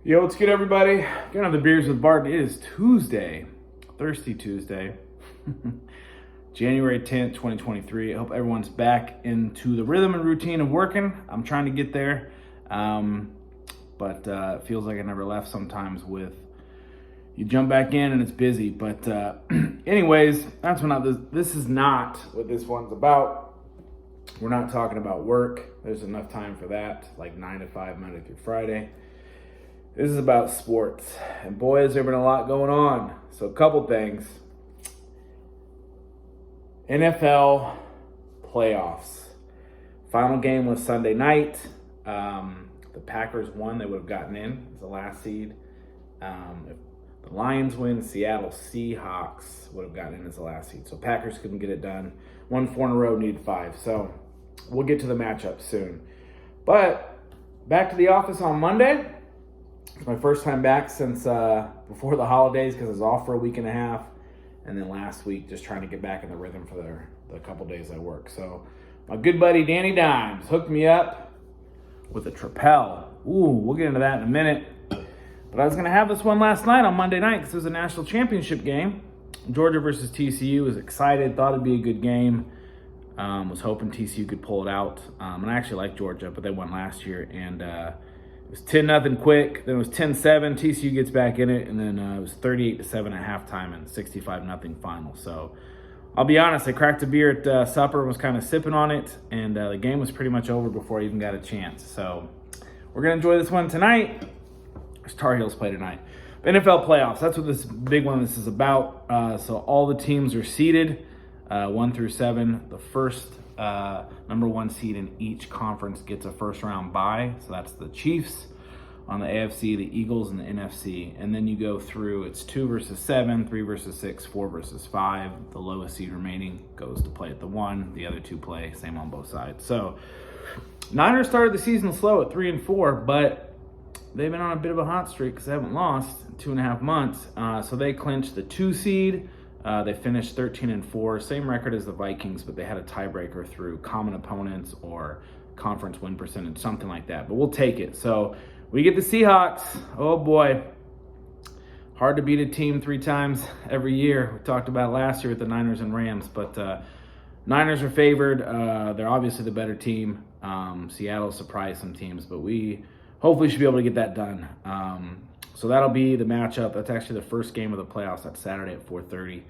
Yo, what's good, everybody? Getting on the beers with Barton. It is Tuesday, Thirsty Tuesday, January 10th, 2023. I hope everyone's back into the rhythm and routine of working. I'm trying to get there, but it feels like I never left sometimes with you jump back in and it's busy. But anyways, this is not what this one's about. We're not talking about work. There's enough time for that, like 9 to 5, Monday through Friday. This is about sports. And boys, there's been a lot going on. So a couple things. NFL playoffs. Final game was Sunday night. The Packers won. They would have gotten in as the last seed. If the Lions win, Seattle Seahawks would have gotten in as the last seed. So Packers couldn't get it done. Won 4 in a row, needed 5. So we'll get to the matchup soon. But back to the office on Monday. It's my first time back since before the holidays because I was off for a week and a half. And then last week, just trying to get back in the rhythm for the couple days I work. So my good buddy Danny Dimes hooked me up with a Tripel. Ooh, we'll get into that in a minute. But I was going to have this one last night on Monday night because it was a national championship game. Georgia versus TCU. Was excited, thought it'd be a good game. Was hoping TCU could pull it out. And I actually like Georgia, but they won last year. And it was 10-0 quick. Then it was 10-7. TCU gets back in it. And then it was 38-7 at halftime and 65-0 final. So I'll be honest, I cracked a beer at supper and was kind of sipping on it. And the game was pretty much over before I even got a chance. So we're going to enjoy this one tonight. Tar Heels play tonight. NFL playoffs, that's what this big one this is about. So all the teams are seeded 1 through 7. The first number 1 seed in each conference gets a first round bye. So that's the Chiefs on the AFC, the Eagles, and the NFC. And then you go through, it's 2 versus 7, 3 versus 6, 4 versus 5. The lowest seed remaining goes to play at the 1. The other 2 play, same on both sides. So Niners started the season slow at 3-4, but they've been on a bit of a hot streak because they haven't lost in 2.5 months. So they clinched the 2 seed. They finished 13-4, same record as the Vikings, but they had a tiebreaker through common opponents or conference win percentage, something like that. But we'll take it. So we get the Seahawks. Oh boy, hard to beat a team 3 times every year. We talked about last year with the Niners and Rams, but Niners are favored. They're obviously the better team. Seattle surprised some teams, but we hopefully should be able to get that done. So that'll be the matchup. That's actually the first game of the playoffs. That's Saturday at 4:30.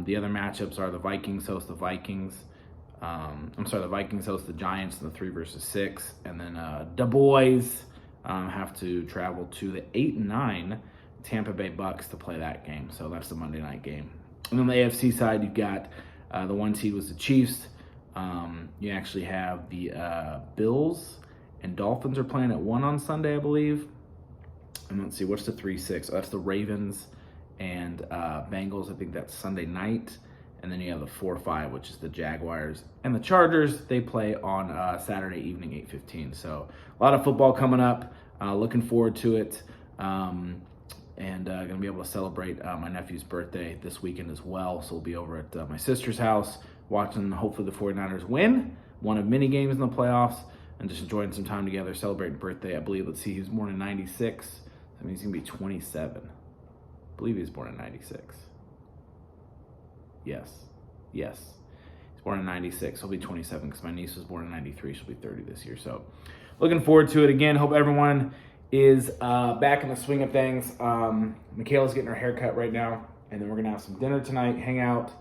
The other matchups are the Vikings host the Vikings. The Vikings host the Giants in the 3 versus 6. And then the boys have to travel to the 8-9 Tampa Bay Bucks to play that game. So that's the Monday night game. And on the AFC side, you've got the 1 seed was the Chiefs. You actually have the Bills and Dolphins are playing at 1 on Sunday, I believe. And let's see, what's the 3-6? Oh, that's the Ravens and Bengals. I think that's Sunday night. And then you have the 4-5, which is the Jaguars. And the Chargers, they play on Saturday evening, 8:15. So a lot of football coming up. Looking forward to it. And going to be able to celebrate my nephew's birthday this weekend as well. So we'll be over at my sister's house watching, hopefully, the 49ers win. One of many games in the playoffs. And just enjoying some time together, celebrating birthday. I believe, let's see, he was born in 96. That means he's going to be 27. I believe he was born in 96. Yes. He's born in 96. He'll be 27 because my niece was born in 93. She'll be 30 this year. So looking forward to it. Again, hope everyone is back in the swing of things. Michaela's getting her hair cut right now. And then we're going to have some dinner tonight, hang out.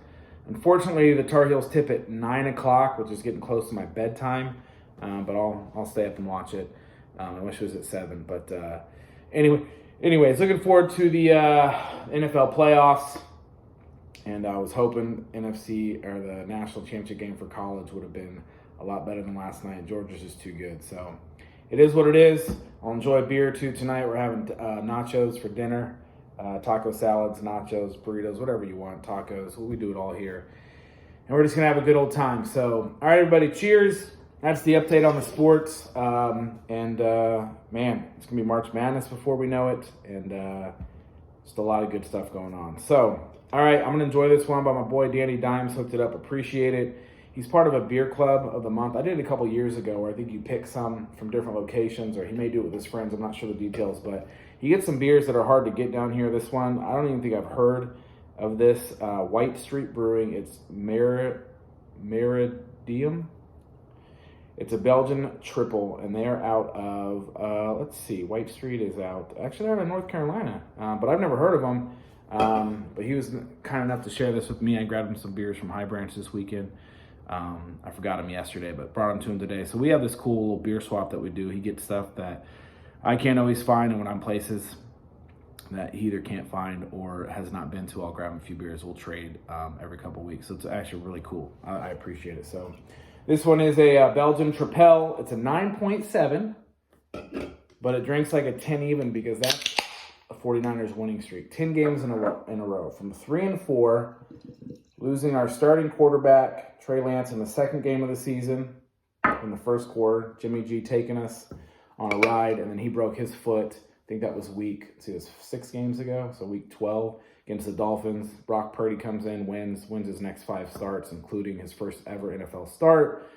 Unfortunately, the Tar Heels tip at 9 o'clock, which is getting close to my bedtime. But I'll stay up and watch it. I wish it was at 7. But anyways, looking forward to the NFL playoffs. And I was hoping NFC or the national championship game for college would have been a lot better than last night. Georgia's just too good. So it is what it is. I'll enjoy a beer or 2 tonight. We're having nachos for dinner. Taco salads, nachos, burritos, whatever you want. Tacos. We do it all here. And we're just going to have a good old time. So, all right, everybody, cheers. That's the update on the sports. Man, it's going to be March Madness before we know it. And just a lot of good stuff going on. So, all right, I'm going to enjoy this one by my boy Danny Dimes. Hooked it up. Appreciate it. He's part of a beer club of the month. I did it a couple years ago where I think you pick some from different locations, or he may do it with his friends. I'm not sure the details, but he gets some beers that are hard to get down here. This one, I don't even think I've heard of this. White Street Brewing. It's Meridium. It's a Belgian Tripel, and they're out of, let's see, White Street is out. Actually, they're out of North Carolina, but I've never heard of them. But he was kind enough to share this with me. I grabbed him some beers from High Branch this weekend. I forgot him yesterday, but brought him to him today. So we have this cool little beer swap that we do. He gets stuff that I can't always find, and when I'm places that he either can't find or has not been to, I'll grab him a few beers. We'll trade every couple weeks. So it's actually really cool. I appreciate it. So this one is a Belgian Tripel. It's a 9.7, but it drinks like a 10 even because that's a 49ers winning streak. 10 games in a row from 3-4, losing our starting quarterback, Trey Lance, in the second game of the season in the first quarter. Jimmy G taking us on a ride, and then he broke his foot. I think that was it was 6 games ago, so week 12 against the Dolphins. Brock Purdy comes in, wins his next 5 starts, including his first ever NFL start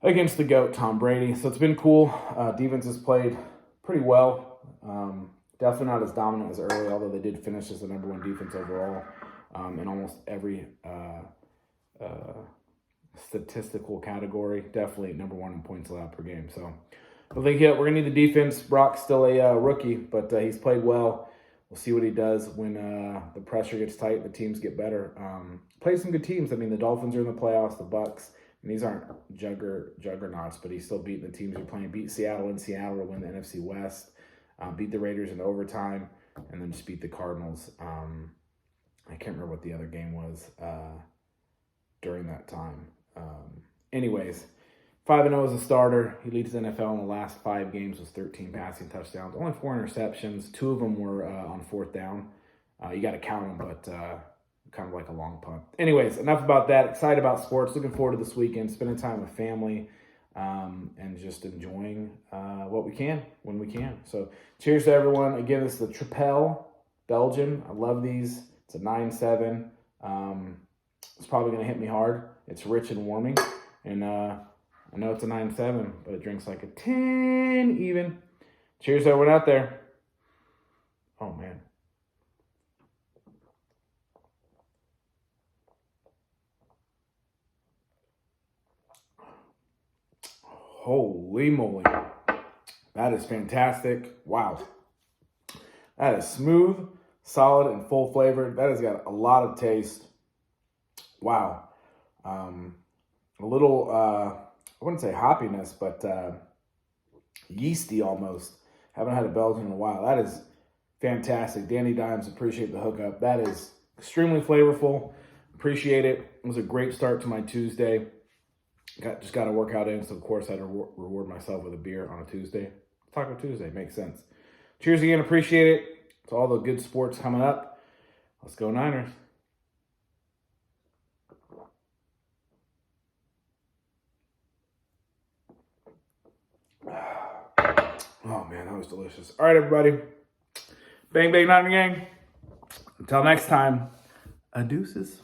against the GOAT, Tom Brady. So it's been cool. Defense has played pretty well. Definitely not as dominant as early, although they did finish as the #1 defense overall in almost every statistical category. Definitely #1 in points allowed per game. So I think we're going to need the defense. Brock's still a rookie, but he's played well. We'll see what he does when the pressure gets tight, the teams get better. Played some good teams. I mean, the Dolphins are in the playoffs, the Bucks, and these aren't juggernauts, but he's still beating the teams you're playing. Beat Seattle in Seattle to win the NFC West. Beat the Raiders in overtime, and then just beat the Cardinals. I can't remember what the other game was during that time. Anyways, 5-0 as a starter. He leads the NFL in the last 5 games with 13 passing touchdowns. Only 4 interceptions. 2 of them were on 4th down. You got to count them, but kind of like a long punt. Anyways, enough about that. Excited about sports. Looking forward to this weekend. Spending time with family and just enjoying what we can when we can. So cheers to everyone. Again, this is the Tripel Belgian. I love these. It's a 9.7. It's probably going to hit me hard. It's rich and warming. And I know it's a 9.7, but it drinks like a 10 even. Cheers to everyone out there. Oh, man. Holy moly. That is fantastic. Wow. That is smooth, solid, and full flavored. That has got a lot of taste. Wow. A little, I wouldn't say hoppiness, but yeasty almost. Haven't had a Belgian in a while. That is fantastic. Danny Dimes, appreciate the hookup. That is extremely flavorful. Appreciate it. It was a great start to my Tuesday. Just got a workout in, so of course I had to reward myself with a beer on a Tuesday. Taco Tuesday, makes sense. Cheers again, appreciate it. To all the good sports coming up. Let's go Niners. Oh man, that was delicious. All right, everybody. Bang, bang, Niner gang. Until next time, adeuces.